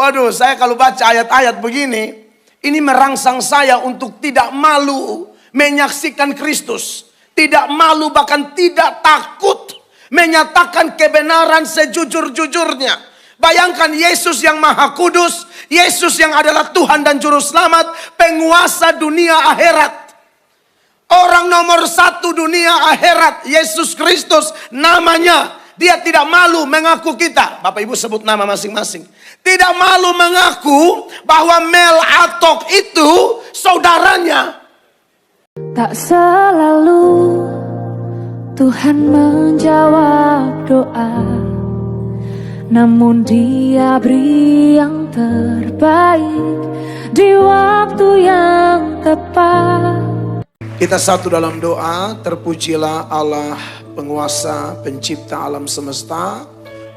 Waduh, saya kalau baca ayat-ayat begini, ini merangsang saya untuk tidak malu menyaksikan Kristus. Tidak malu, bahkan tidak takut menyatakan kebenaran sejujur-jujurnya. Bayangkan Yesus yang Maha Kudus, Yesus yang adalah Tuhan dan Juru Selamat, penguasa dunia akhirat. Orang nomor satu dunia akhirat, Yesus Kristus namanya. Dia tidak malu mengaku kita. Bapak Ibu sebut nama masing-masing. Tidak malu mengaku bahwa Mel Atok itu saudaranya. Tak selalu Tuhan menjawab doa, namun Dia beri yang terbaik di waktu yang tepat. Kita satu dalam doa. Terpujilah Allah, penguasa, pencipta alam semesta,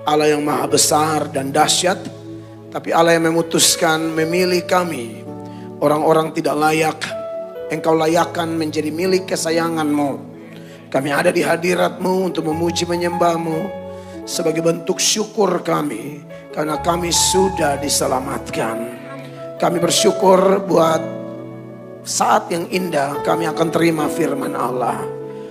Allah yang maha besar dan dahsyat. Tapi Allah yang memutuskan memilih kami, orang-orang tidak layak, Engkau layakkan menjadi milik kesayangan-Mu. Kami ada di hadirat-Mu untuk memuji menyembah-Mu sebagai bentuk syukur kami, karena kami sudah diselamatkan. Kami bersyukur buat saat yang indah kami akan terima firman Allah.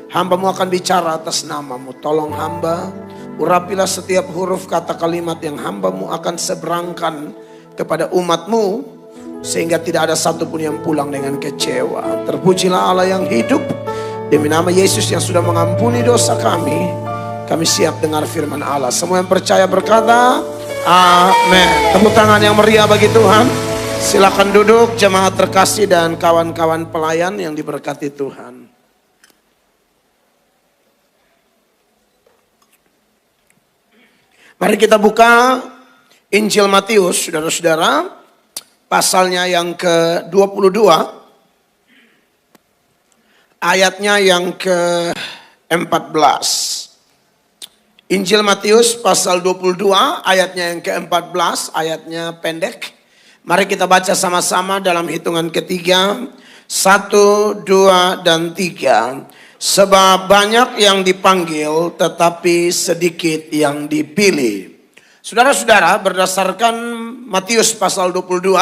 Hamba-Mu akan bicara atas nama-Mu. Tolong hamba, urapilah setiap huruf kata kalimat yang hamba-Mu akan seberangkan kepada umat-Mu, sehingga tidak ada satupun yang pulang dengan kecewa. Terpujilah Allah yang hidup. Demi nama Yesus yang sudah mengampuni dosa kami, kami siap dengar firman Allah. Semua yang percaya berkata, amin. Tepuk tangan yang meriah bagi Tuhan. Silakan duduk jemaat terkasih dan kawan-kawan pelayan yang diberkati Tuhan. Mari kita buka Injil Matius, saudara-saudara, pasalnya yang ke-22, ayatnya yang ke-14. Injil Matius pasal 22, ayatnya yang ke-14, ayatnya pendek. Mari kita baca sama-sama dalam hitungan ketiga. 1, 2, dan 3. Sebab banyak yang dipanggil tetapi sedikit yang dipilih. Saudara-saudara, berdasarkan Matius pasal 22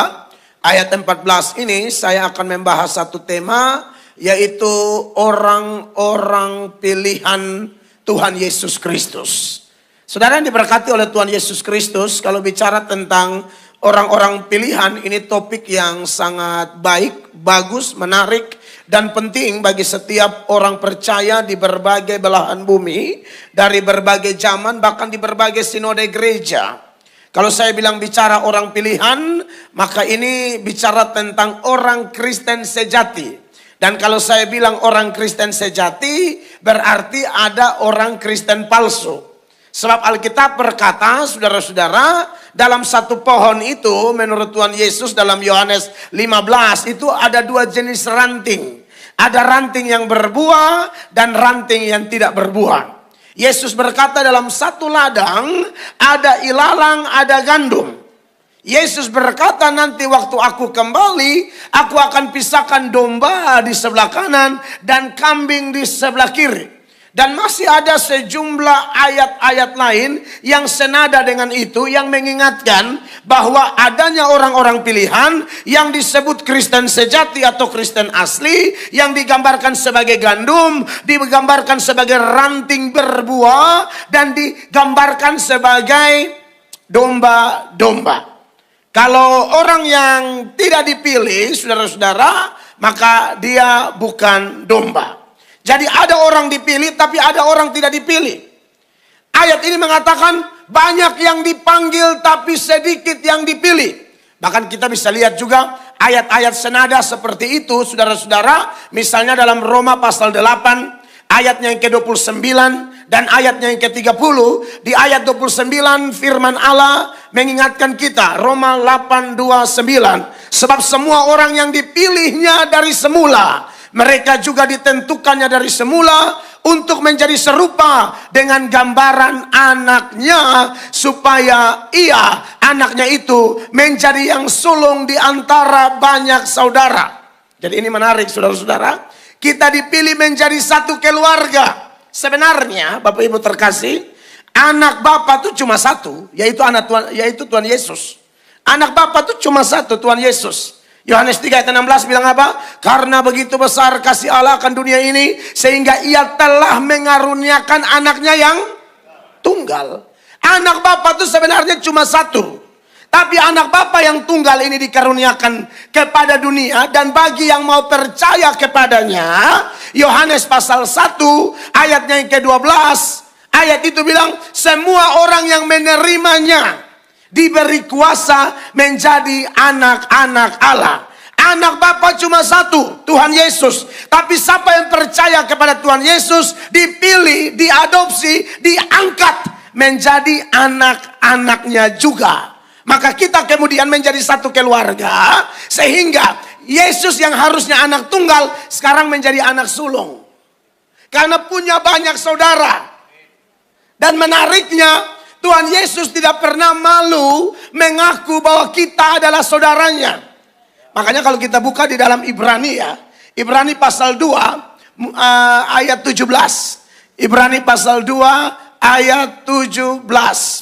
ayat 14 ini, saya akan membahas satu tema, yaitu orang-orang pilihan Tuhan Yesus Kristus. Saudara yang diberkati oleh Tuhan Yesus Kristus, kalau bicara tentang orang-orang pilihan, ini topik yang sangat baik, bagus, menarik, dan penting bagi setiap orang percaya di berbagai belahan bumi, dari berbagai zaman, bahkan di berbagai sinode gereja. Kalau saya bilang bicara orang pilihan, maka ini bicara tentang orang Kristen sejati. Dan kalau saya bilang orang Kristen sejati, berarti ada orang Kristen palsu. Sebab Alkitab berkata, saudara-saudara, dalam satu pohon itu, menurut Tuhan Yesus dalam Yohanes 15, itu ada dua jenis ranting. Ada ranting yang berbuah dan ranting yang tidak berbuah. Yesus berkata dalam satu ladang, ada ilalang, ada gandum. Yesus berkata, nanti waktu aku kembali, aku akan pisahkan domba di sebelah kanan dan kambing di sebelah kiri. Dan masih ada sejumlah ayat-ayat lain yang senada dengan itu, yang mengingatkan bahwa adanya orang-orang pilihan yang disebut Kristen sejati atau Kristen asli, yang digambarkan sebagai gandum, digambarkan sebagai ranting berbuah, dan digambarkan sebagai domba-domba. Kalau orang yang tidak dipilih, saudara-saudara, maka dia bukan domba. Jadi ada orang dipilih tapi ada orang tidak dipilih. Ayat ini mengatakan banyak yang dipanggil tapi sedikit yang dipilih. Bahkan kita bisa lihat juga ayat-ayat senada seperti itu, saudara-saudara. Misalnya dalam Roma pasal 8 ayatnya yang ke-29 dan ayatnya yang ke-30. Di ayat 29 firman Allah mengingatkan kita, Roma 8:29. Sebab semua orang yang dipilihnya dari semula, mereka juga ditentukannya dari semula untuk menjadi serupa dengan gambaran anaknya, supaya ia, anaknya itu, menjadi yang sulung di antara banyak saudara. Jadi ini menarik, saudara-saudara. Kita dipilih menjadi satu keluarga. Sebenarnya, Bapak Ibu terkasih, anak Bapa itu cuma satu, yaitu Tuhan Yesus. Anak Bapa itu cuma satu, Tuhan Yesus. Yohanes 3 ayat 16 bilang apa? Karena begitu besar kasih Allah akan dunia ini, sehingga ia telah mengaruniakan anaknya yang tunggal. Anak Bapa itu sebenarnya cuma satu. Tapi anak Bapa yang tunggal ini dikaruniakan kepada dunia. Dan bagi yang mau percaya kepadanya, Yohanes pasal 1 ayatnya yang ke-12. Ayat itu bilang, semua orang yang menerimanya diberi kuasa menjadi anak-anak Allah. Anak Bapa cuma satu, Tuhan Yesus. Tapi siapa yang percaya kepada Tuhan Yesus, dipilih, diadopsi, diangkat menjadi anak-anaknya juga. Maka kita kemudian menjadi satu keluarga, sehingga Yesus yang harusnya anak tunggal sekarang menjadi anak sulung. Karena punya banyak saudara. Dan menariknya, Tuhan Yesus tidak pernah malu mengaku bahwa kita adalah saudaranya. Makanya kalau kita buka di dalam Ibrani ya, Ibrani pasal 2 ayat 17. Ibrani pasal 2 ayat 17.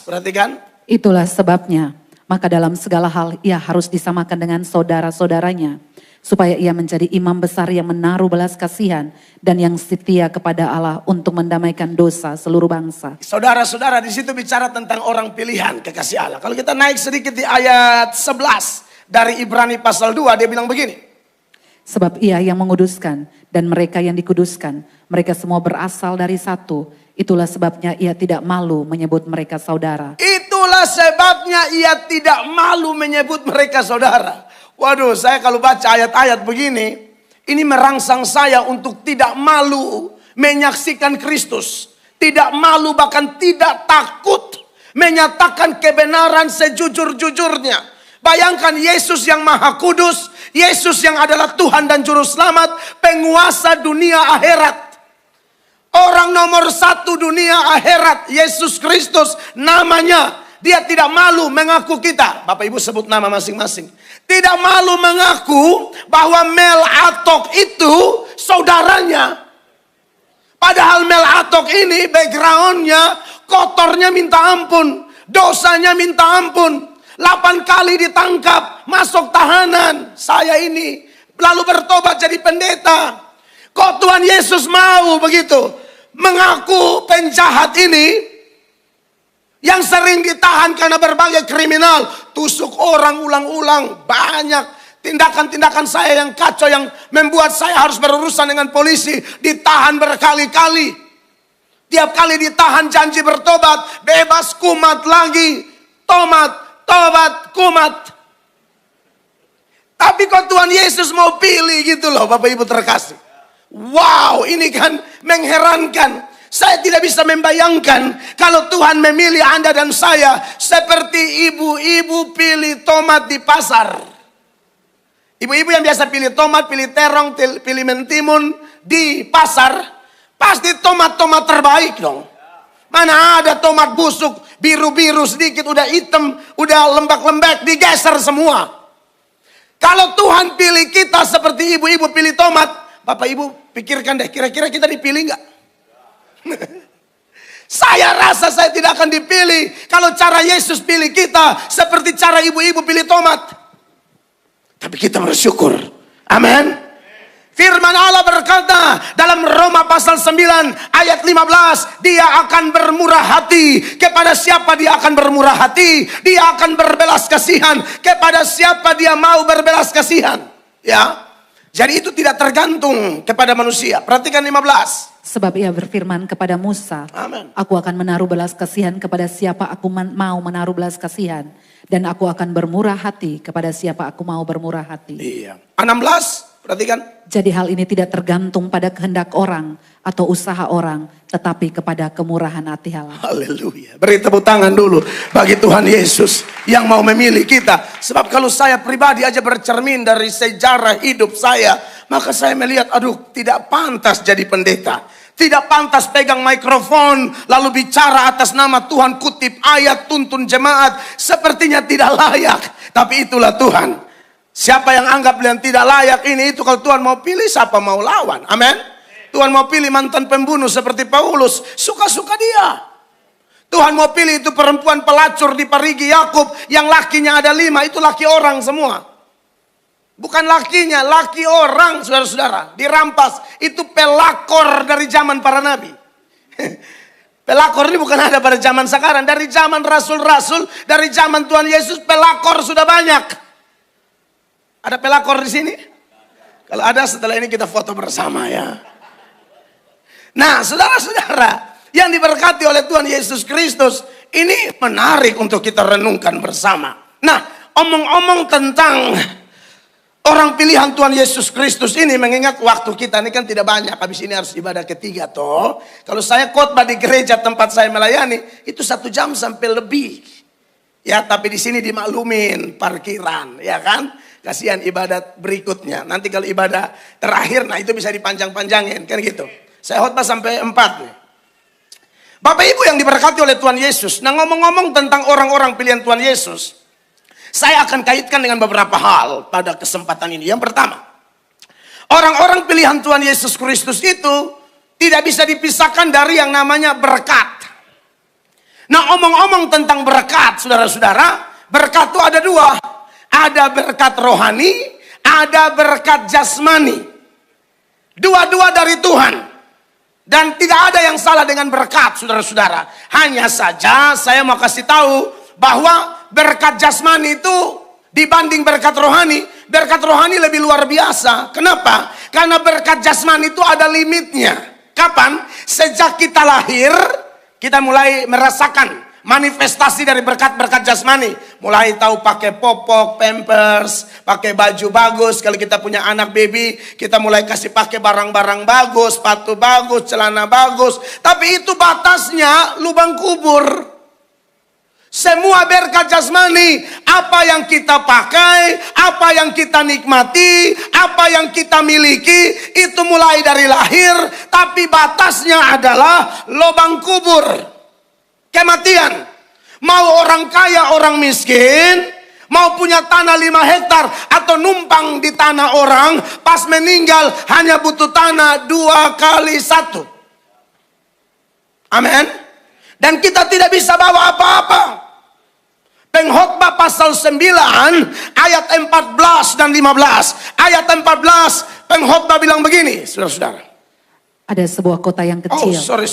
Perhatikan. Itulah sebabnya, maka dalam segala hal ia harus disamakan dengan saudara-saudaranya, supaya ia menjadi imam besar yang menaruh belas kasihan dan yang setia kepada Allah untuk mendamaikan dosa seluruh bangsa. Saudara-saudara, di situ bicara tentang orang pilihan kekasih Allah. Kalau kita naik sedikit di ayat 11 dari Ibrani pasal 2, dia bilang begini. Sebab ia yang menguduskan dan mereka yang dikuduskan, mereka semua berasal dari satu. Itulah sebabnya ia tidak malu menyebut mereka saudara. Itulah sebabnya ia tidak malu menyebut mereka saudara. Waduh, saya kalau baca ayat-ayat begini, ini merangsang saya untuk tidak malu menyaksikan Kristus. Tidak malu, bahkan tidak takut menyatakan kebenaran sejujur-jujurnya. Bayangkan Yesus yang Maha Kudus, Yesus yang adalah Tuhan dan Juru Selamat, penguasa dunia akhirat. Orang nomor satu dunia akhirat, Yesus Kristus namanya. Dia tidak malu mengaku kita. Bapak Ibu sebut nama masing-masing. Tidak malu mengaku bahwa Mel Atok itu saudaranya. Padahal Mel Atok ini backgroundnya kotornya minta ampun. Dosanya minta ampun. 8 kali ditangkap, masuk tahanan. Saya ini lalu bertobat jadi pendeta. Kok Tuhan Yesus mau begitu? Mengaku penjahat ini yang sering ditahan karena berbagai kriminal, tusuk orang ulang-ulang, banyak tindakan-tindakan saya yang kacau yang membuat saya harus berurusan dengan polisi, ditahan berkali-kali. Tiap kali ditahan janji bertobat, bebas kumat lagi, tobat, kumat. Tapi kok Tuhan Yesus mau pilih gitu loh Bapak Ibu terkasih. Wow, ini kan mengherankan. Saya tidak bisa membayangkan kalau Tuhan memilih Anda dan saya seperti ibu-ibu pilih tomat di pasar. Ibu-ibu yang biasa pilih tomat, pilih terong, pilih mentimun di pasar, pasti tomat-tomat terbaik dong. Mana ada tomat busuk, biru-biru sedikit, udah hitam, udah lembek-lembek, digeser semua. Kalau Tuhan pilih kita seperti ibu-ibu pilih tomat, Bapak Ibu pikirkan deh, kira-kira kita dipilih nggak? Saya rasa saya tidak akan dipilih kalau cara Yesus pilih kita seperti cara ibu-ibu pilih tomat. Tapi kita bersyukur. Amin. Firman Allah berkata dalam Roma pasal 9 ayat 15, dia akan bermurah hati. Kepada siapa dia akan bermurah hati? Dia akan berbelas kasihan kepada siapa dia mau berbelas kasihan. Ya. Jadi itu tidak tergantung kepada manusia. Perhatikan 15. Sebab ia berfirman kepada Musa, Amen. Aku akan menaruh belas kasihan kepada siapa aku mau menaruh belas kasihan. Dan aku akan bermurah hati kepada siapa aku mau bermurah hati. Iya. 16, perhatikan. Jadi hal ini tidak tergantung pada kehendak orang atau usaha orang, tetapi kepada kemurahan hati Allah. Haleluya. Beri tepuk tangan dulu bagi Tuhan Yesus yang mau memilih kita. Sebab kalau saya pribadi aja bercermin dari sejarah hidup saya, maka saya melihat, aduh, tidak pantas jadi pendeta. Tidak pantas pegang mikrofon lalu bicara atas nama Tuhan, kutip ayat, tuntun jemaat. Sepertinya tidak layak. Tapi itulah Tuhan. Siapa yang anggap yang tidak layak ini, itu kalau Tuhan mau pilih, siapa mau lawan? Amin. Tuhan mau pilih mantan pembunuh seperti Paulus, suka-suka dia. Tuhan mau pilih itu perempuan pelacur di Parigi Yakub yang lakinya ada 5, itu laki orang semua. Bukan lakinya, laki orang, saudara-saudara. Dirampas, itu pelakor dari zaman para nabi. Pelakor ini bukan ada pada zaman sekarang. Dari zaman rasul-rasul, dari zaman Tuhan Yesus, pelakor sudah banyak. Ada pelakor di sini? Kalau ada, setelah ini kita foto bersama ya. Nah, saudara-saudara yang diberkati oleh Tuhan Yesus Kristus, ini menarik untuk kita renungkan bersama. Nah, omong-omong tentang orang pilihan Tuhan Yesus Kristus ini, mengingat waktu kita ini kan tidak banyak, habis ini harus ibadah ketiga toh. Kalau saya khotbah di gereja tempat saya melayani, itu 1 jam sampai lebih. Ya, tapi di sini dimaklumin parkiran, ya kan? Kasihan ibadat berikutnya. Nanti kalau ibadah terakhir, nah itu bisa dipanjang-panjangin, kan gitu. Saya khotbah sampai 4 nih. Bapak Ibu yang diberkati oleh Tuhan Yesus. Nah, ngomong-ngomong tentang orang-orang pilihan Tuhan Yesus, saya akan kaitkan dengan beberapa hal pada kesempatan ini. Yang pertama, orang-orang pilihan Tuhan Yesus Kristus itu tidak bisa dipisahkan dari yang namanya berkat. Nah, omong-omong tentang berkat, saudara-saudara, berkat itu ada 2. Ada berkat rohani, ada berkat jasmani. Dua-dua dari Tuhan. Dan tidak ada yang salah dengan berkat, saudara-saudara. Hanya saja saya mau kasih tahu bahwa berkat jasmani itu dibanding berkat rohani lebih luar biasa. Kenapa? Karena berkat jasmani itu ada limitnya. Kapan? Sejak kita lahir, kita mulai merasakan manifestasi dari berkat-berkat jasmani. Mulai tahu pakai popok, pampers, pakai baju bagus. Kalau kita punya anak baby, kita mulai kasih pakai barang-barang bagus, sepatu bagus, celana bagus. Tapi itu batasnya lubang kubur. Semua berkat jasmani, apa yang kita pakai, apa yang kita nikmati, apa yang kita miliki, itu mulai dari lahir. Tapi batasnya adalah lubang kubur. Kematian. Mau orang kaya, orang miskin, mau punya tanah 5 hektar atau numpang di tanah orang, pas meninggal hanya butuh tanah 2 kali 1. Amin. Dan kita tidak bisa bawa apa-apa. Pengkhotbah pasal 9 ayat 14 dan 15. Ayat 14 pengkhotbah bilang begini, saudara-saudara. Ada sebuah kota yang kecil. Sorry.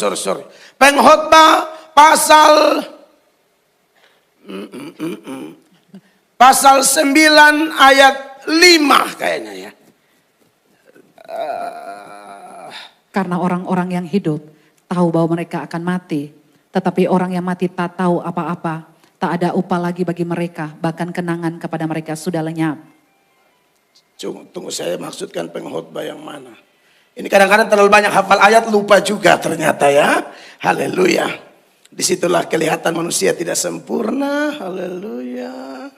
Pengkhotbah pasal 9 ayat 5 kayaknya ya. Karena orang-orang yang hidup tahu bahwa mereka akan mati, tetapi orang yang mati tak tahu apa-apa. Tak ada upah lagi bagi mereka, bahkan kenangan kepada mereka sudah lenyap. Tunggu, saya maksudkan pengkhotbah yang mana? Ini kadang-kadang terlalu banyak hafal ayat, lupa juga ternyata ya. Haleluya. Disitulah kelihatan manusia tidak sempurna. Haleluya.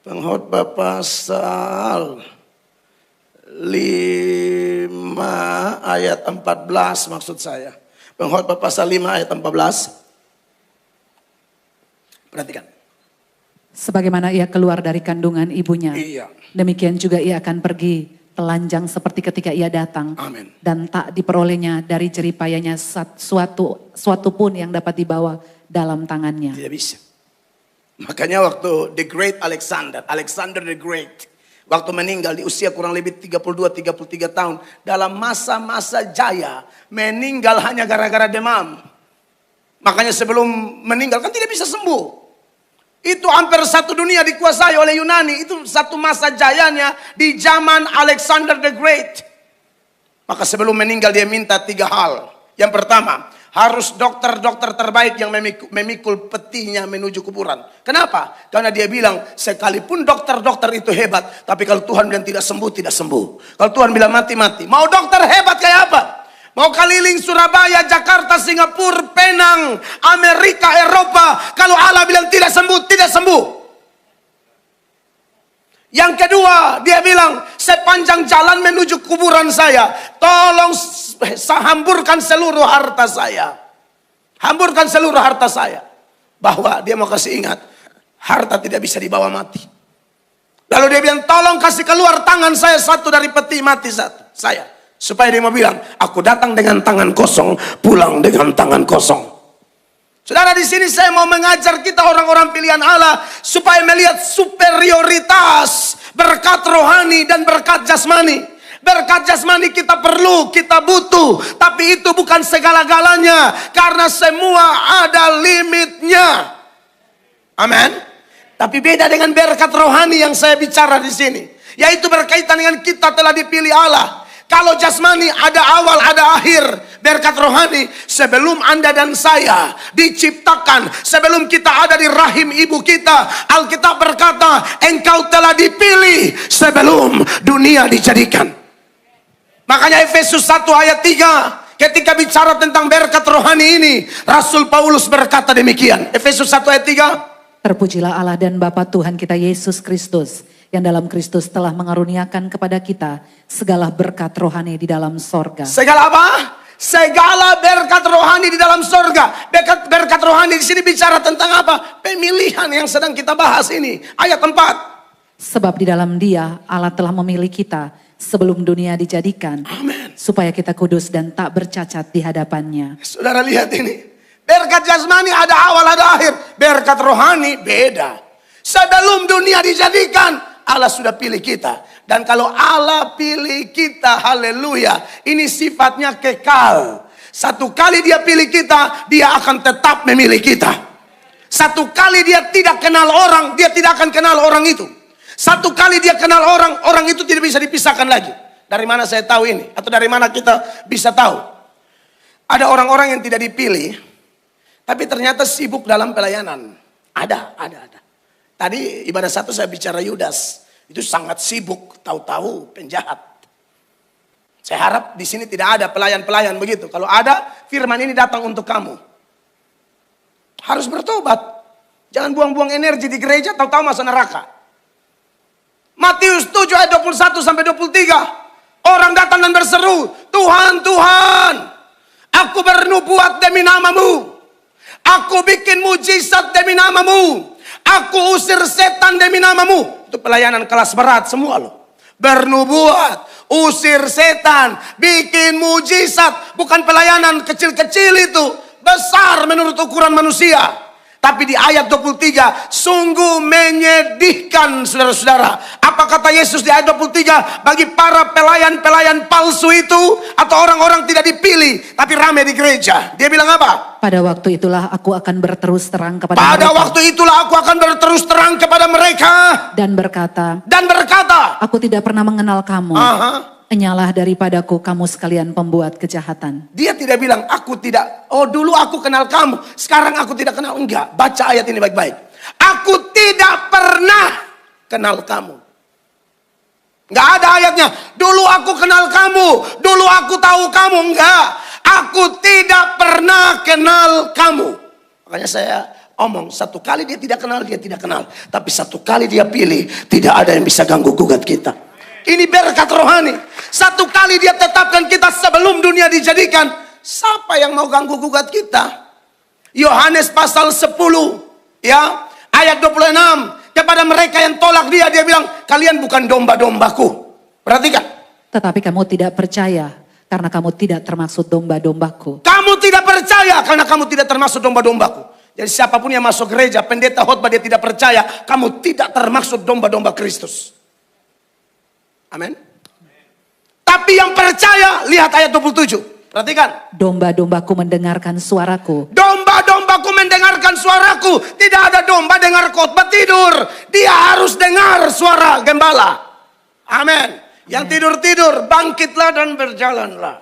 Pengkhotbah pasal 5 ayat 14 maksud saya. Pengkhotbah pasal 5 ayat 14. Perhatikan. Sebagaimana ia keluar dari kandungan ibunya, Iya. demikian juga ia akan pergi telanjang seperti ketika ia datang. Amin. Dan tak diperolehnya dari jeripayanya suatu pun yang dapat dibawa dalam tangannya. Tidak bisa. Makanya waktu the great Alexander the Great, waktu meninggal di usia kurang lebih 32-33 tahun, dalam masa-masa jaya, meninggal hanya gara-gara demam. Makanya sebelum meninggal kan tidak bisa sembuh. Itu hampir satu dunia dikuasai oleh Yunani. Itu satu masa jayanya di zaman Alexander the Great. Maka sebelum meninggal dia minta 3 hal. Yang pertama, harus dokter-dokter terbaik yang memikul petinya menuju kuburan. Kenapa? Karena dia bilang, sekalipun dokter-dokter itu hebat, tapi kalau Tuhan bilang tidak sembuh, tidak sembuh. Kalau Tuhan bilang mati, mati. Mau dokter hebat kayak apa? Mau keliling Surabaya, Jakarta, Singapura, Penang, Amerika, Eropa. Kalau Allah bilang tidak sembuh, tidak sembuh. Yang kedua, dia bilang, sepanjang jalan menuju kuburan saya, tolong hamburkan seluruh harta saya. Hamburkan seluruh harta saya. Bahwa dia mau kasih ingat, harta tidak bisa dibawa mati. Lalu dia bilang, tolong kasih keluar tangan saya satu dari peti mati saya. Supaya dia mau bilang, aku datang dengan tangan kosong, pulang dengan tangan kosong. Saudara, di sini saya mau mengajar kita orang-orang pilihan Allah supaya melihat superioritas berkat rohani dan berkat jasmani. Berkat jasmani kita perlu, kita butuh, tapi itu bukan segala-galanya karena semua ada limitnya. Amin. Tapi beda dengan berkat rohani yang saya bicara di sini, yaitu berkaitan dengan kita telah dipilih Allah. Kalau jasmani ada awal, ada akhir. Berkat rohani, sebelum Anda dan saya diciptakan, sebelum kita ada di rahim ibu kita, Alkitab berkata, engkau telah dipilih sebelum dunia dijadikan. Makanya Efesus 1 ayat 3, ketika bicara tentang berkat rohani ini, Rasul Paulus berkata demikian. Efesus 1 ayat 3. Terpujilah Allah dan Bapa Tuhan kita Yesus Kristus, yang dalam Kristus telah mengaruniakan kepada kita segala berkat rohani di dalam sorga. Segala apa? Segala berkat rohani di dalam sorga. Berkat rohani di sini bicara tentang apa? Pemilihan yang sedang kita bahas ini. Ayat 4. Sebab di dalam Dia Allah telah memilih kita sebelum dunia dijadikan. Amin. Supaya kita kudus dan tak bercacat di hadapannya. Saudara lihat ini. Berkat jasmani ada awal ada akhir. Berkat rohani beda. Sebelum dunia dijadikan, Allah sudah pilih kita. Dan kalau Allah pilih kita, haleluya, ini sifatnya kekal. Satu kali dia pilih kita, dia akan tetap memilih kita. Satu kali dia tidak kenal orang, dia tidak akan kenal orang itu. Satu kali dia kenal orang, orang itu tidak bisa dipisahkan lagi. Dari mana saya tahu ini? Atau dari mana kita bisa tahu? Ada orang-orang yang tidak dipilih, tapi ternyata sibuk dalam pelayanan. Ada. Tadi ibadah satu saya bicara Yudas. Itu sangat sibuk, tahu-tahu penjahat. Saya harap di sini tidak ada pelayan-pelayan begitu. Kalau ada, firman ini datang untuk kamu. Harus bertobat. Jangan buang-buang energi di gereja, tahu-tahu masuk neraka. Matius 7 ayat 21 sampai 23. Orang datang dan berseru, Tuhan, Tuhan, aku bernubuat demi namamu. Aku bikin mujizat demi namamu. Aku usir setan demi namamu. Itu pelayanan kelas berat semua loh. Bernubuat, usir setan, bikin mujizat. Bukan pelayanan kecil-kecil itu. Besar menurut ukuran manusia. Tapi di ayat 23, sungguh menyedihkan saudara-saudara. Apa kata Yesus di ayat 23? Bagi para pelayan-pelayan palsu itu, atau orang-orang tidak dipilih, tapi ramai di gereja. Dia bilang apa? Pada waktu itulah aku akan berterus terang kepada Pada mereka. waktu itulah aku akan berterus terang kepada mereka. Dan berkata, Aku tidak pernah mengenal kamu. Aha. Enyalah daripadaku kamu sekalian pembuat kejahatan. Dia tidak bilang aku tidak. Oh dulu aku kenal kamu, sekarang aku tidak kenal. Enggak, baca ayat ini baik-baik. Aku tidak pernah kenal kamu. Enggak ada ayatnya. Dulu aku kenal kamu, dulu aku tahu kamu. Enggak, aku tidak pernah kenal kamu. Makanya saya omong, satu kali dia tidak kenal, dia tidak kenal. Tapi satu kali dia pilih, tidak ada yang bisa ganggu gugat kita. Ini berkat rohani. Satu kali dia tetapkan kita sebelum dunia dijadikan. Siapa yang mau ganggu gugat kita? Yohanes pasal 10 ya, ayat 26. Kepada mereka yang tolak dia bilang, kalian bukan domba-dombaku. Perhatikan. Tetapi kamu tidak percaya karena kamu tidak termasuk domba-dombaku. Kamu tidak percaya karena kamu tidak termasuk domba-dombaku. Jadi siapapun yang masuk gereja, pendeta khotbah dia tidak percaya, kamu tidak termasuk domba-domba Kristus. Amin. Tapi yang percaya, lihat ayat 27. Perhatikan. Domba-dombaku mendengarkan suaraku. Domba-dombaku mendengarkan suaraku. Tidak ada domba dengar khotbah tidur. Dia harus dengar suara gembala. Amin. Yang tidur-tidur, bangkitlah dan berjalanlah.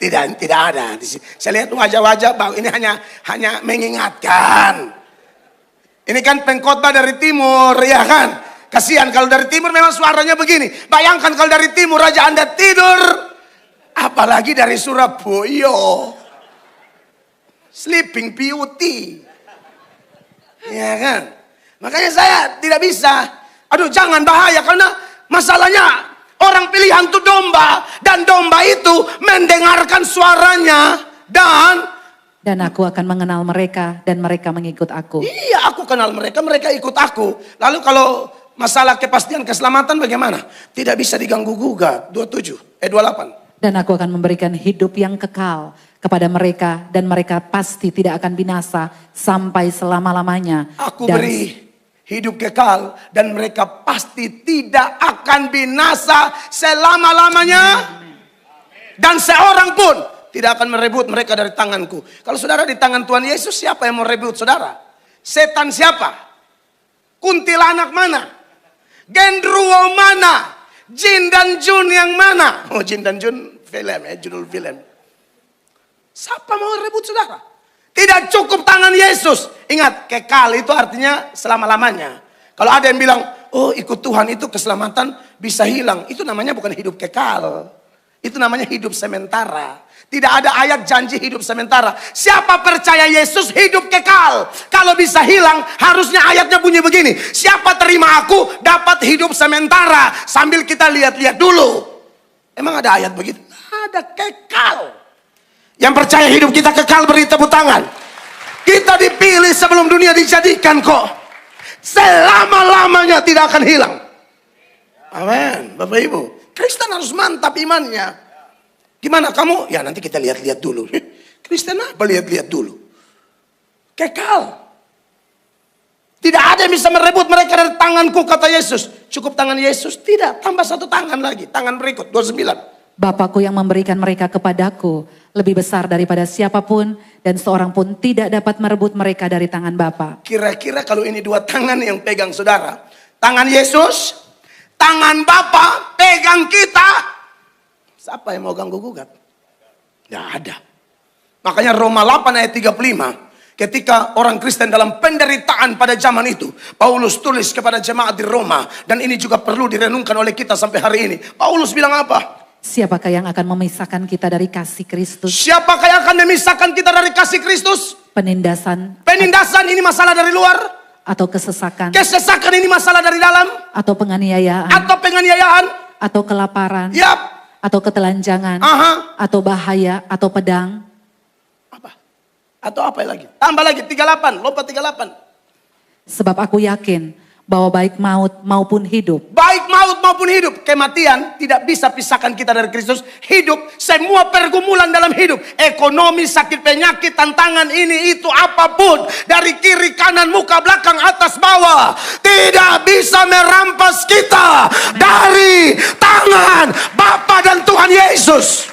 Tidak ada. Saya lihat wajah-wajah bahwa ini hanya mengingatkan. Ini kan pengkhotbah dari timur, ya kan? Kasihan kalau dari timur memang suaranya begini. Bayangkan kalau dari timur aja Anda tidur. Apalagi dari Surabaya. Sleeping Beauty. Ya kan? Makanya saya tidak bisa. Aduh jangan, bahaya. Karena masalahnya orang pilihan itu domba. Dan domba itu mendengarkan suaranya. Dan aku akan mengenal mereka dan mereka mengikut aku. Iya, aku kenal mereka, mereka ikut aku. Lalu kalau masalah kepastian keselamatan bagaimana? Tidak bisa diganggu gugat. 28. Dan aku akan memberikan hidup yang kekal kepada mereka dan mereka pasti tidak akan binasa sampai selama-lamanya. Aku Dan beri hidup kekal dan mereka pasti tidak akan binasa selama-lamanya. Dan seorang pun tidak akan merebut mereka dari tanganku. Kalau saudara di tangan Tuhan Yesus, siapa yang mau rebut saudara? Setan siapa? Kuntilanak mana? Gendruwo mana? Jin dan Jun yang mana? Oh, Jin dan Jun film ya, judul film. Siapa mau rebut saudara? Tidak cukup tangan Yesus. Ingat, kekal itu artinya selama-lamanya. Kalau ada yang bilang, oh ikut Tuhan itu keselamatan bisa hilang. Itu namanya bukan hidup kekal. Itu namanya hidup sementara. Tidak ada ayat janji hidup sementara. Siapa percaya Yesus hidup kekal. Kalau bisa hilang, harusnya ayatnya bunyi begini. Siapa terima aku dapat hidup sementara. Sambil kita lihat-lihat dulu. Emang ada ayat begitu? Ada, kekal. Yang percaya hidup kita kekal beri tepuk tangan. Kita dipilih sebelum dunia dijadikan kok. Selama-lamanya tidak akan hilang. Amin. Bapak Ibu, Kristen harus mantap imannya. Gimana kamu? Ya nanti kita lihat-lihat dulu. Kristen apa lihat-lihat dulu? Kekal. Tidak ada yang bisa merebut mereka dari tanganku, kata Yesus. Cukup tangan Yesus? Tidak, tambah satu tangan lagi. Tangan berikut, 29. Bapakku yang memberikan mereka kepadaku lebih besar daripada siapapun dan seorang pun tidak dapat merebut mereka dari tangan Bapa. Kira-kira kalau ini dua tangan yang pegang saudara. Tangan Yesus, tangan Bapa pegang kita. Siapa yang mau ganggu gugat? Tidak ada. Makanya Roma 8 ayat 35. Ketika orang Kristen dalam penderitaan pada zaman itu, Paulus tulis kepada jemaat di Roma. Dan ini juga perlu direnungkan oleh kita sampai hari ini. Paulus bilang apa? Siapakah yang akan memisahkan kita dari kasih Kristus? Siapakah yang akan memisahkan kita dari kasih Kristus? Penindasan Penindasan ini masalah dari luar. atau kesesakan Kesesakan ini masalah dari dalam. atau penganiayaan Atau penganiayaan. atau kelaparan Yap. atau ketelanjangan Aha. atau bahaya atau pedang. Apa? Atau apa lagi? Tambah lagi 38. Lompat 38. Sebab aku yakin bahwa baik maut maupun hidup, Baik maut maupun hidup. Kematian tidak bisa pisahkan kita dari Kristus. Hidup, semua pergumulan dalam hidup. Ekonomi, sakit penyakit, tantangan ini itu apapun. Dari kiri kanan, muka belakang, atas bawah. Tidak bisa merampas kita dari tangan Bapa dan Tuhan Yesus.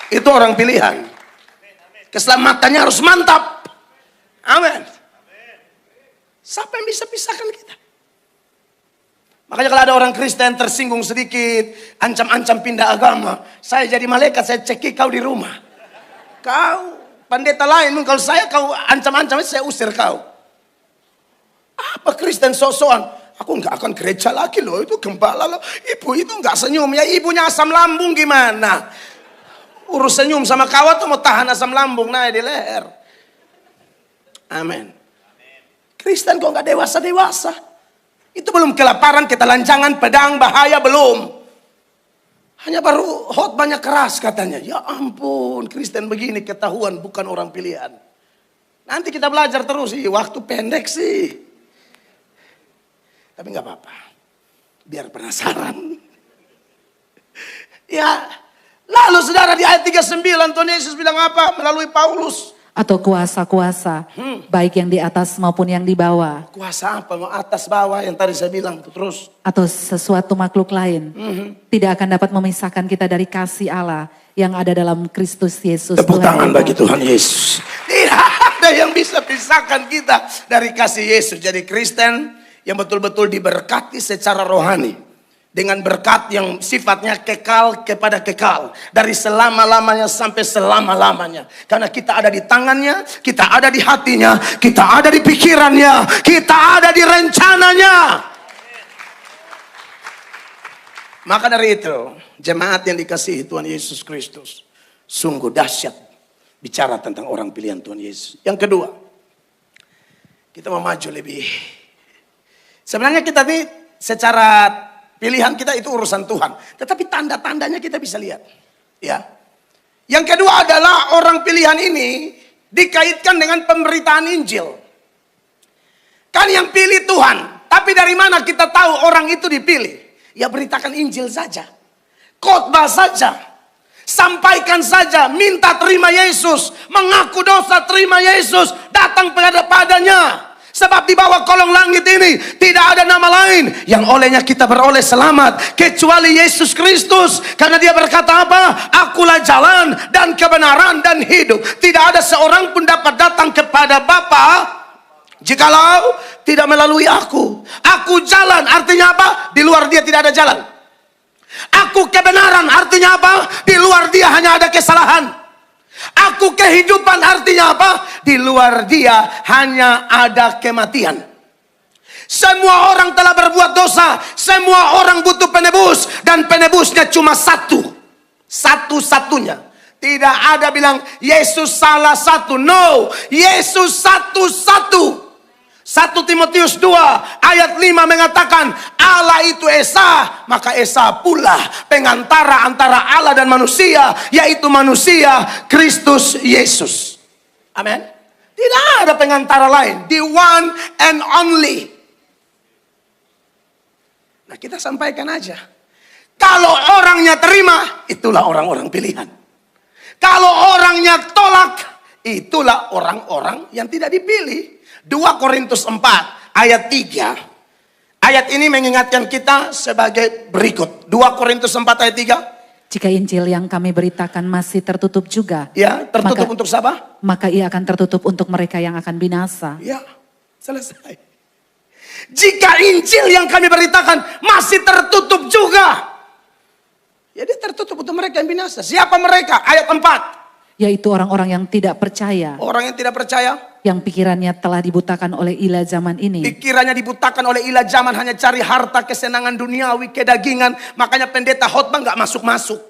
Itu orang pilihan. Keselamatannya harus mantap. Amin. Siapa yang bisa pisahkan kita? Makanya kalau ada orang Kristen tersinggung sedikit, ancam-ancam pindah agama. Saya jadi malaikat, saya cekik kau di rumah. Kau pendeta lain, kalau saya kau ancam-ancam, saya usir kau. Apa Kristen sok-sokan? Aku nggak akan gereja lagi loh, itu gembala loh. Ibu itu nggak senyum, ya ibunya asam lambung gimana? Urus senyum sama kau tuh mau tahan asam lambung naik di leher. Amin. Kristen kok nggak dewasa-dewasa. Itu belum kelaparan, ketelanjangan, pedang, bahaya belum. Hanya baru khotbahnya keras katanya. Ya ampun, Kristen begini ketahuan bukan orang pilihan. Nanti kita belajar terus sih, waktu pendek sih. Tapi nggak apa-apa, biar penasaran. Ya, lalu saudara di ayat 39 Tuhan Yesus bilang apa melalui Paulus? atau kuasa-kuasa, baik yang di atas maupun yang di bawah, Kuasa apa? Mau atas bawah yang tadi saya bilang tuh terus. atau sesuatu makhluk lain, tidak akan dapat memisahkan kita dari kasih Allah yang ada dalam Kristus Yesus. Tepuk Tuhan tangan kita. bagi Tuhan Yesus. Tidak ada yang bisa pisahkan kita dari kasih Yesus. Jadi Kristen yang betul-betul diberkati secara rohani. Dengan berkat yang sifatnya kekal kepada kekal. Dari selama-lamanya sampai selama-lamanya. Karena kita ada di tangannya, kita ada di hatinya, kita ada di pikirannya, kita ada di rencananya. Maka dari itu, jemaat yang dikasihi Tuhan Yesus Kristus, sungguh dahsyat bicara tentang orang pilihan Tuhan Yesus. Yang kedua, kita mau maju lebih. Sebenarnya kita ini secara pilihan kita itu urusan Tuhan. Tetapi tanda-tandanya kita bisa lihat. Ya. Yang kedua adalah orang pilihan ini dikaitkan dengan pemberitaan Injil. Kan yang pilih Tuhan. Tapi dari mana kita tahu orang itu dipilih? Ya beritakan Injil saja. Khotbah saja. Sampaikan saja, minta terima Yesus, mengaku dosa, terima Yesus, datang padanya. Sebab di bawah kolong langit ini tidak ada nama lain yang olehnya kita beroleh selamat kecuali Yesus Kristus. Karena dia berkata apa? Akulah jalan dan kebenaran dan hidup. Tidak ada seorang pun dapat datang kepada Bapa jikalau tidak melalui aku. Aku jalan, artinya apa? Di luar dia tidak ada jalan. Aku kebenaran, artinya apa? Di luar dia hanya ada kesalahan. Aku kehidupan, artinya apa? Di luar dia hanya ada kematian. Semua orang telah berbuat dosa. Semua orang butuh penebus. Dan penebusnya cuma satu. Satu-satunya. Tidak ada bilang Yesus salah satu. No, Yesus satu-satu. 1 Timotius 2 ayat 5 mengatakan Allah itu Esa, maka Esa pula pengantara antara Allah dan manusia, yaitu manusia Kristus Yesus. Amin. Tidak ada pengantara lain, the one and only. Nah, kita sampaikan aja. Kalau orangnya terima, itulah orang-orang pilihan. Kalau orangnya tolak, itulah orang-orang yang tidak dipilih. 2 Korintus 4 ayat 3. Ayat ini mengingatkan kita sebagai berikut. 2 Korintus 4 ayat 3. Jika Injil yang kami beritakan masih tertutup juga. Ya, tertutup untuk siapa? Maka ia akan tertutup untuk mereka yang akan binasa. Ya, selesai. Jika Injil yang kami beritakan masih tertutup juga. Ya, dia tertutup untuk mereka yang binasa. Siapa mereka? Ayat 4. Yaitu orang-orang yang tidak percaya. Orang yang tidak percaya. Yang pikirannya telah dibutakan oleh ilah zaman ini. Pikirannya dibutakan oleh ilah zaman, hanya cari harta, kesenangan duniawi, kedagingan. Makanya pendeta khotbah nggak masuk-masuk.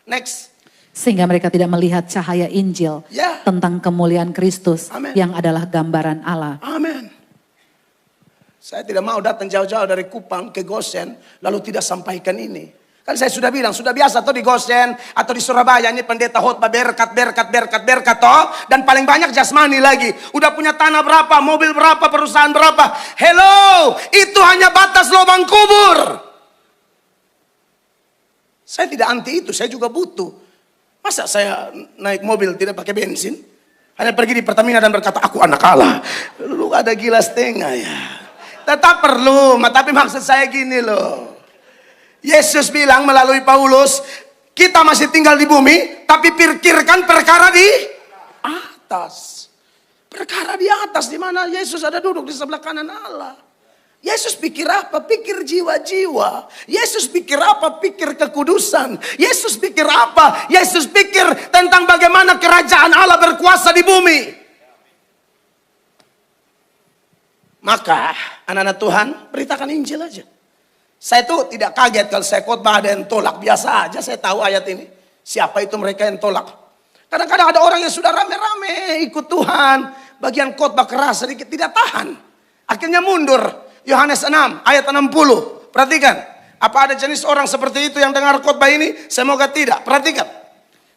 Next. Sehingga mereka tidak melihat cahaya Injil tentang kemuliaan Kristus. Amen. Yang adalah gambaran Allah. Amin. Saya tidak mau datang jauh-jauh dari Kupang ke Gosen lalu tidak sampaikan ini. Kan saya sudah bilang, sudah biasa tuh di Gosen atau di Surabaya ini pendeta khotbah berkat toh, dan paling banyak jasmani lagi. Udah punya tanah berapa, mobil berapa, perusahaan berapa. Hello, itu hanya batas lubang kubur. Saya tidak anti itu, saya juga butuh. Masa saya naik mobil tidak pakai bensin? Hanya pergi di Pertamina dan berkata, aku anak Allah. Lu ada gila setengah ya. Tetap perlu, tapi maksud saya gini loh. Yesus bilang melalui Paulus, kita masih tinggal di bumi, tapi pikirkan perkara di atas. Perkara di atas, di mana Yesus ada duduk di sebelah kanan Allah. Yesus pikir apa? Pikir jiwa-jiwa. Yesus pikir apa? Pikir kekudusan. Yesus pikir apa? Yesus pikir tentang bagaimana kerajaan Allah berkuasa di bumi. Maka anak-anak Tuhan, beritakan Injil aja. Saya tuh tidak kaget kalau saya khotbah ada yang tolak. Biasa aja saya tahu ayat ini. Siapa itu mereka yang tolak. Kadang-kadang ada orang yang sudah rame-rame ikut Tuhan. Bagian khotbah keras sedikit tidak tahan. Akhirnya mundur. Yohanes 6 ayat 60. Perhatikan. Apa ada jenis orang seperti itu yang dengar khotbah ini? Semoga tidak. Perhatikan.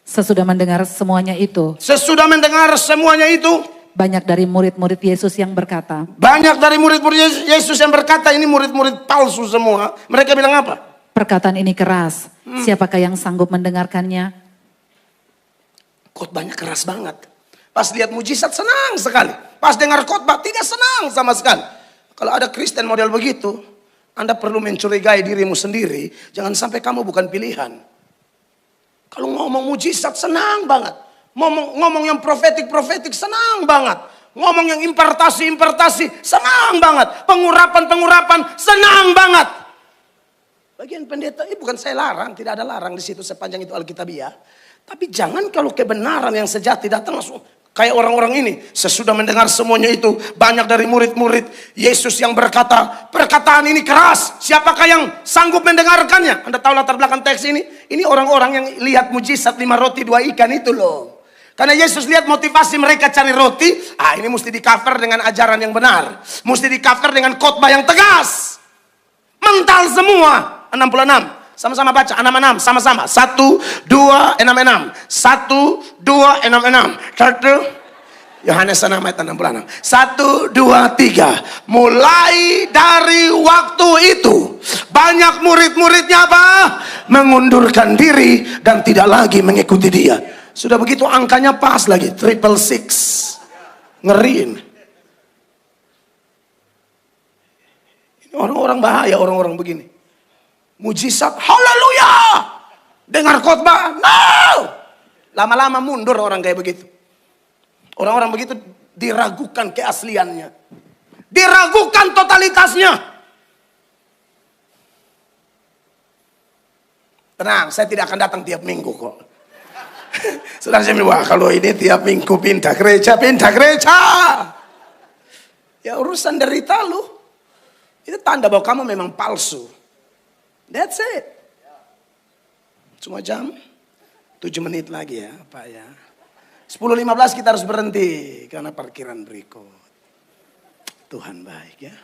Sesudah mendengar semuanya itu. Sesudah mendengar semuanya itu. Banyak dari murid-murid Yesus yang berkata. Banyak dari murid-murid Yesus yang berkata, ini murid-murid palsu semua. Mereka bilang apa? Perkataan ini keras. Siapakah yang sanggup mendengarkannya? Khotbahnya keras banget. Pas lihat mujizat senang sekali. Pas dengar khotbah tidak senang sama sekali. Kalau ada Kristen model begitu, Anda perlu mencurigai dirimu sendiri. Jangan sampai kamu bukan pilihan. Kalau ngomong mujizat senang banget. Ngomong yang profetik senang banget. Ngomong yang impartasi senang banget. Pengurapan senang banget. Bagian pendeta, bukan saya larang, tidak ada larang di situ sepanjang itu Alkitabiah. Tapi jangan kalau kebenaran yang sejati datang langsung kayak orang-orang ini. Sesudah mendengar semuanya itu, banyak dari murid-murid Yesus yang berkata, perkataan ini keras. Siapakah yang sanggup mendengarkannya? Anda tahu latar belakang teks ini? Ini orang-orang yang lihat mujizat 5 roti 2 ikan itu loh. Karena Yesus lihat motivasi mereka cari roti. Ini mesti di cover dengan ajaran yang benar. Mesti di cover dengan khotbah yang tegas. Mental semua. 66. Sama-sama baca. 66. Sama-sama. 1, 2, 66. 1, 2, 66. 1. Yohanes 6 ayat 66. 1, 2, 3. Mulai dari waktu itu Banyak murid-muridnya apa? Mengundurkan diri dan tidak lagi mengikuti dia. Sudah begitu angkanya pas lagi, 666. Ngeriin. Ini orang-orang bahaya, orang-orang begini. Mujizat, haleluya. Dengar khotbah, no. Lama-lama mundur orang kayak begitu. Orang-orang begitu diragukan keasliannya. Diragukan totalitasnya. Tenang, saya tidak akan datang tiap minggu kok. Saudara saya bilang, wah kalau ini tiap minggu pindah gereja. Ya urusan derita lu. Itu tanda bahwa kamu memang palsu. That's it. Cuma jam 7 menit lagi ya Pak ya. 10.15 kita harus berhenti karena parkiran berikut. Tuhan baik ya.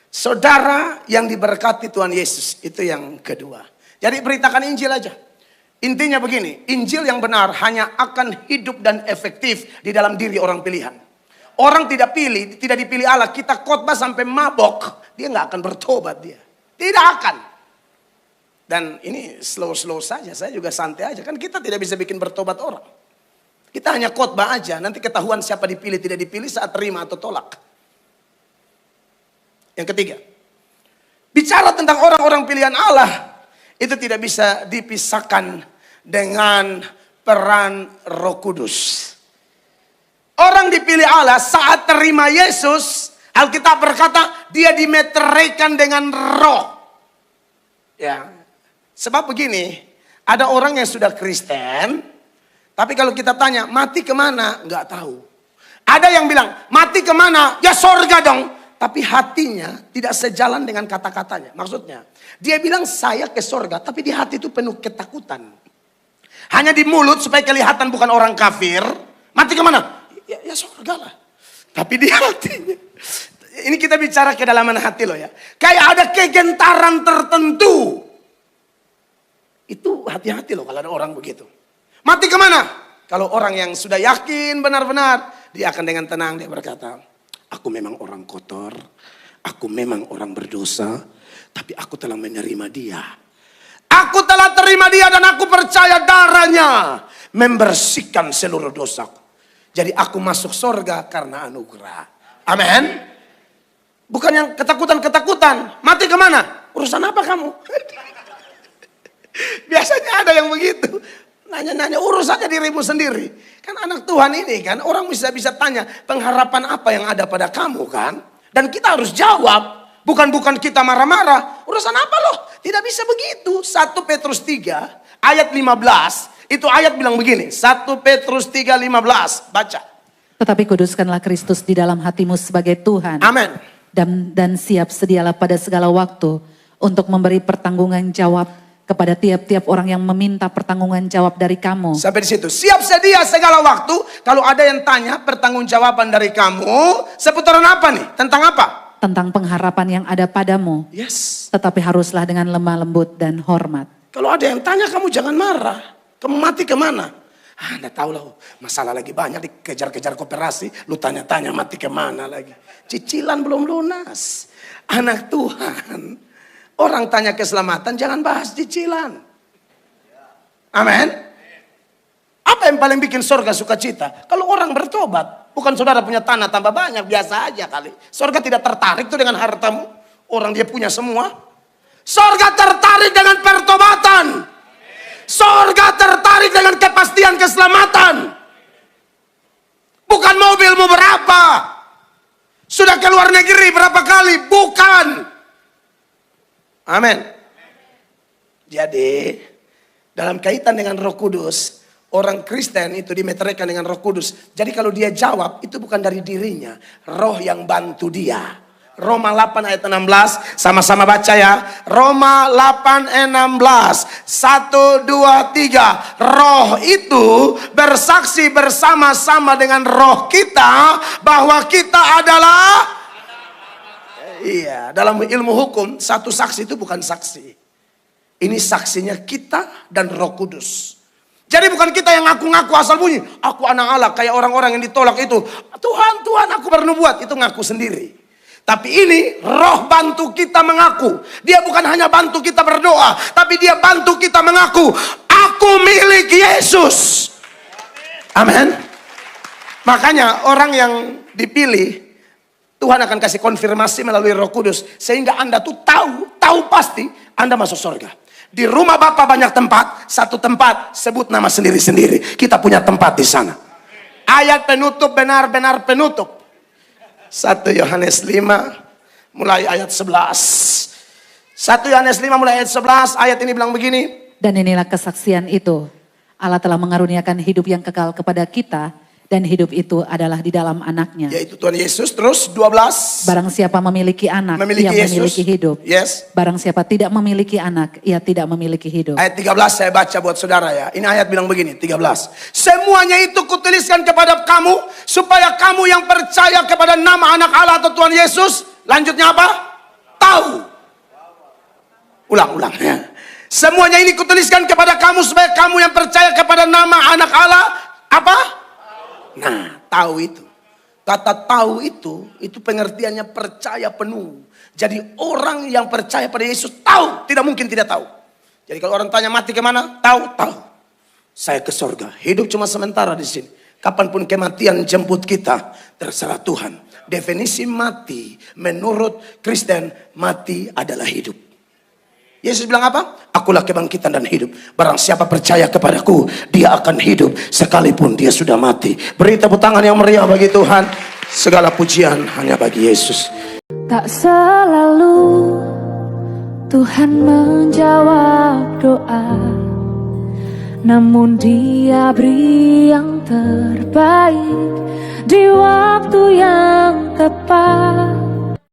Saudara yang diberkati Tuhan Yesus, itu yang kedua. Jadi beritakan Injil aja. Intinya begini, Injil yang benar hanya akan hidup dan efektif di dalam diri orang pilihan. Orang tidak dipilih Allah, kita khotbah sampai mabok, dia nggak akan bertobat dia. Tidak akan. Dan ini slow saja, saya juga santai aja. Kan kita tidak bisa bikin bertobat orang. Kita hanya khotbah aja, nanti ketahuan siapa dipilih tidak dipilih saat terima atau tolak. Yang ketiga, bicara tentang orang-orang pilihan Allah, itu tidak bisa dipisahkan dengan peran Roh Kudus. Orang dipilih Allah saat terima Yesus, Alkitab berkata dia dimeteraikan dengan roh. Ya, sebab begini, ada orang yang sudah Kristen, tapi kalau kita tanya mati kemana, nggak tahu. Ada yang bilang mati kemana, ya sorga dong. Tapi hatinya tidak sejalan dengan kata-katanya. Maksudnya, dia bilang saya ke sorga, tapi di hati itu penuh ketakutan. Hanya di mulut supaya kelihatan bukan orang kafir. Mati kemana? Ya sorga lah. Tapi di hatinya. Ini kita bicara kedalaman hati loh ya. Kayak ada kegentaran tertentu. Itu hati-hati loh kalau ada orang begitu. Mati kemana? Kalau orang yang sudah yakin benar-benar, dia akan dengan tenang dia berkata, aku memang orang kotor, aku memang orang berdosa, tapi aku telah menerima dia. Aku telah terima dia dan aku percaya darahnya membersihkan seluruh dosaku. Jadi aku masuk surga karena anugerah. Amin. Bukan yang ketakutan-ketakutan. Mati kemana? Urusan apa kamu? Biasanya ada yang begitu. Nanya-nanya urusannya dirimu sendiri. Kan anak Tuhan ini kan orang bisa tanya pengharapan apa yang ada pada kamu kan. Dan kita harus jawab. Bukan kita marah-marah. Urusan apa loh? Tidak bisa begitu. 1 Petrus 3 ayat 15. Itu ayat bilang begini. 1 Petrus 3:15. Baca. Tetapi kuduskanlah Kristus di dalam hatimu sebagai Tuhan. Amin. Dan siap sedialah pada segala waktu untuk memberi pertanggungan jawab kepada tiap-tiap orang yang meminta pertanggungan jawab dari kamu. Sampai di situ. Siap sedia segala waktu. Kalau ada yang tanya pertanggungjawaban dari kamu. Seputaran apa nih? Tentang apa? Tentang pengharapan yang ada padamu. Yes. Tetapi haruslah dengan lemah lembut dan hormat. Kalau ada yang tanya kamu jangan marah. Kamu mati kemana? Anda tahu lah. Masalah lagi banyak dikejar-kejar koperasi. Lu tanya-tanya mati kemana lagi. Cicilan belum lunas. Anak Tuhan. Orang tanya keselamatan, jangan bahas cicilan. Amin. Apa yang paling bikin surga sukacita? Kalau orang bertobat. Bukan saudara punya tanah tambah banyak, biasa aja kali. Surga tidak tertarik tuh dengan hartamu. Orang dia punya semua. Surga tertarik dengan pertobatan. Surga tertarik dengan kepastian keselamatan. Bukan mobilmu berapa. Sudah ke luar negeri berapa kali. Bukan. Amin. Jadi dalam kaitan dengan Roh Kudus, orang Kristen itu dimeteraikan dengan Roh Kudus. Jadi kalau dia jawab itu bukan dari dirinya, Roh yang bantu dia. Roma 8 ayat 16, sama-sama baca ya. Roma 8 16, 1, 2, 3. Roh itu bersaksi bersama-sama dengan roh kita bahwa kita adalah. Iya, dalam ilmu hukum satu saksi itu bukan saksi. Ini saksinya kita dan Roh Kudus. Jadi bukan kita yang ngaku-ngaku asal bunyi. Aku anak Allah, kayak orang-orang yang ditolak itu. Tuhan, aku bernubuat. Itu ngaku sendiri. Tapi ini roh bantu kita mengaku. Dia bukan hanya bantu kita berdoa, tapi dia bantu kita mengaku, aku milik Yesus. Amin. Makanya orang yang dipilih, Tuhan akan kasih konfirmasi melalui Roh Kudus. Sehingga Anda tuh tahu pasti Anda masuk surga. Di rumah Bapa banyak tempat, satu tempat sebut nama sendiri-sendiri. Kita punya tempat di sana. Ayat penutup, benar-benar penutup. 1 Yohanes 5 mulai ayat 11. 1 Yohanes 5 mulai ayat 11, ayat ini bilang begini. Dan inilah kesaksian itu. Allah telah mengaruniakan hidup yang kekal kepada kita. Dan hidup itu adalah di dalam anaknya. Yaitu Tuhan Yesus. Terus 12. Barang siapa memiliki anak, Memiliki ia Yesus. memiliki hidup. Yes. Barang siapa tidak memiliki anak, ia tidak memiliki hidup. Ayat 13 saya baca buat saudara ya. Ini ayat bilang begini, 13. Semuanya itu kutuliskan kepada kamu, supaya kamu yang percaya kepada nama anak Allah atau Tuhan Yesus, lanjutnya apa? Tahu. Ulang ya. Semuanya ini kutuliskan kepada kamu, supaya kamu yang percaya kepada nama anak Allah, apa? Nah, tahu itu. Kata tahu itu pengertiannya percaya penuh. Jadi orang yang percaya pada Yesus tahu, tidak mungkin tidak tahu. Jadi kalau orang tanya mati kemana? Tahu. Saya ke surga. Hidup cuma sementara di sini. Kapanpun kematian jemput kita, terserah Tuhan. Definisi mati menurut Kristen, mati adalah hidup. Yesus bilang apa? Akulah kebangkitan dan hidup. Barang siapa percaya kepadaku, dia akan hidup sekalipun dia sudah mati. Beri tepuk tangan yang meriah bagi Tuhan. Segala pujian hanya bagi Yesus. Tak selalu Tuhan menjawab doa, namun Dia beri yang terbaik di waktu yang tepat.